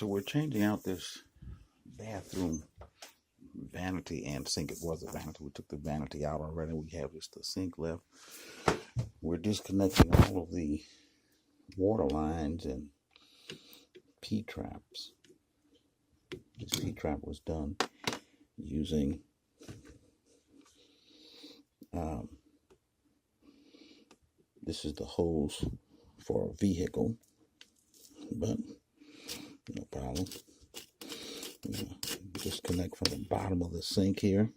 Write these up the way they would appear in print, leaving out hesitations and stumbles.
So we're changing out this bathroom vanity and sink. It was a vanity. We took the vanity out already. We have just the sink left. We're disconnecting all of the water lines and P-traps. This P-trap was done using this is the hose for a vehicle, but no problem. Disconnect from the bottom of the sink here.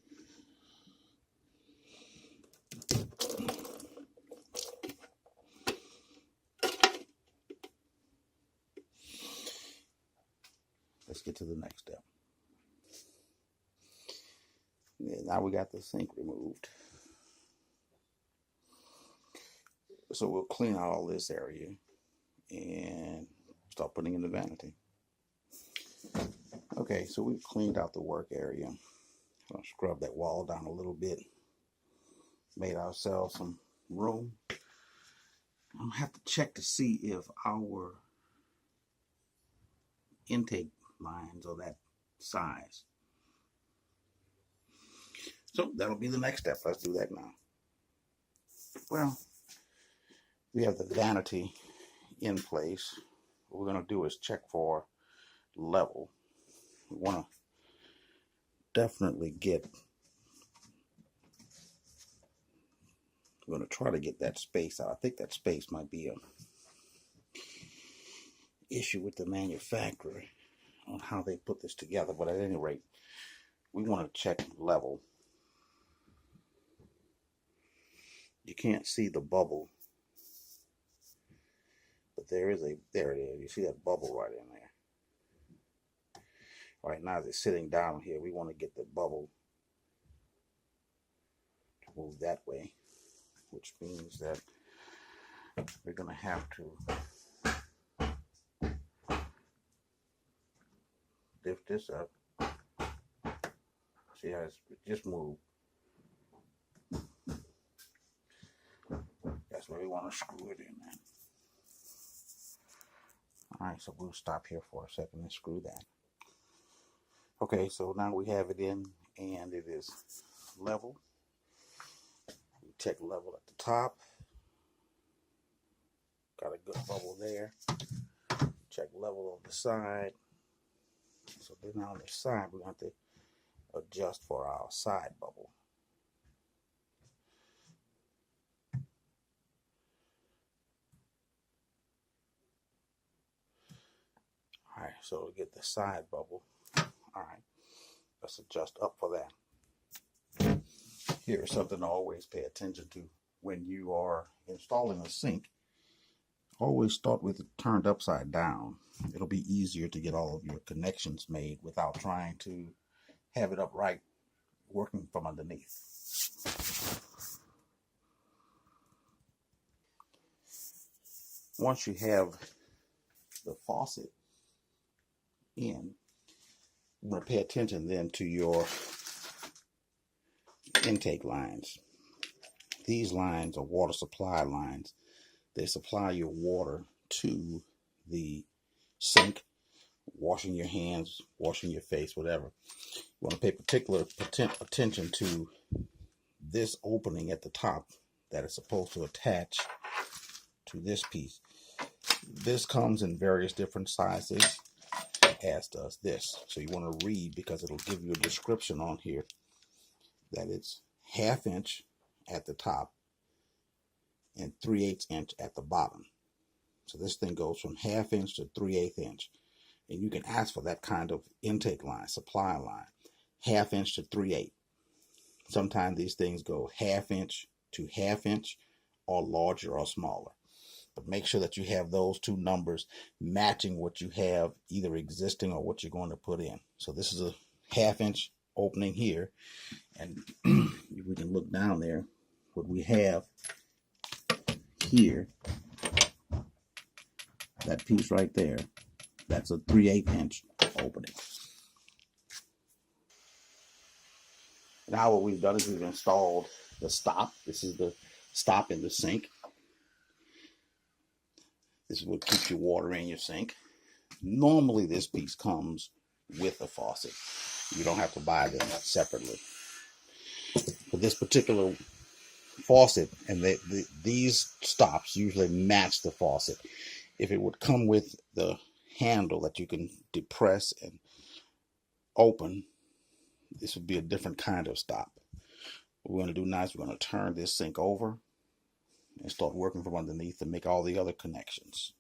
Let's get to the next step. Yeah, now we got the sink removed. So we'll clean out all this area and start putting in the vanity. Okay, so we've cleaned out the work area. I'll scrub that wall down a little bit. Made ourselves some room. I'm gonna have to check to see if our intake lines are that size. So that'll be the next step. Let's do that now. Well, we have the vanity in place. What we're going to do is check for level. We want to definitely get, we're going to try to get that space out. I think that space might be an issue with the manufacturer on how they put this together, but at any rate, we want to check level. You can't see the bubble, but there it is. You see that bubble right in there. Right now, as it's sitting down here, we want to get the bubble to move that way, which means that we're going to have to lift this up. See how it just moved. That's where we want to screw it in, man. Alright, so we'll stop here for a second and screw that. Okay, so now we have it in and it is level. We check level at the top. Got a good bubble there. Check level on the side. So then on the side, we're going to have to adjust for our side bubble. Alright, so to get the side bubble, alright, let's adjust up for that. Here's something to always pay attention to when you are installing a sink. Always start with it turned upside down. It'll be easier to get all of your connections made without trying to have it upright, working from underneath. Once you have the faucet in, I'm going to pay attention then to your intake lines. These lines are water supply lines. They supply your water to the sink, washing your hands, washing your face, whatever. You want to pay particular attention to this opening at the top that is supposed to attach to this piece. This comes in various different sizes, as does this. So you want to read, because it'll give you a description on here that it's 1/2 inch at the top and 3/8 inch at the bottom. So this thing goes from 1/2 inch to 3/8 inch. And you can ask for that kind of intake line, supply line, 1/2 inch to 3/8. Sometimes these things go 1/2 inch to 1/2 inch, or larger or smaller. But make sure that you have those two numbers matching what you have either existing or what you're going to put in. So this is a 1/2 inch opening here, and we can look down there. What we have here, that piece right there, that's a 3/8 inch opening. Now what we've done is we've installed the stop. This is the stop in the sink. This is what keeps your water in your sink. Normally this piece comes with a faucet. You don't have to buy them separately. For this particular faucet, and these stops usually match the faucet. If it would come with the handle that you can depress and open, this would be a different kind of stop. What we're going to do now is we're going to turn this sink over and start working from underneath to make all the other connections.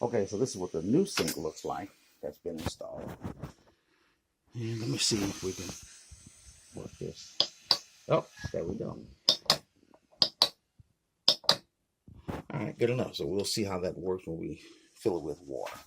Okay, so this is what the new sink looks like that's been installed. And let me see if we can work this. Oh, there we go. All right, good enough. So we'll see how that works when we fill it with water.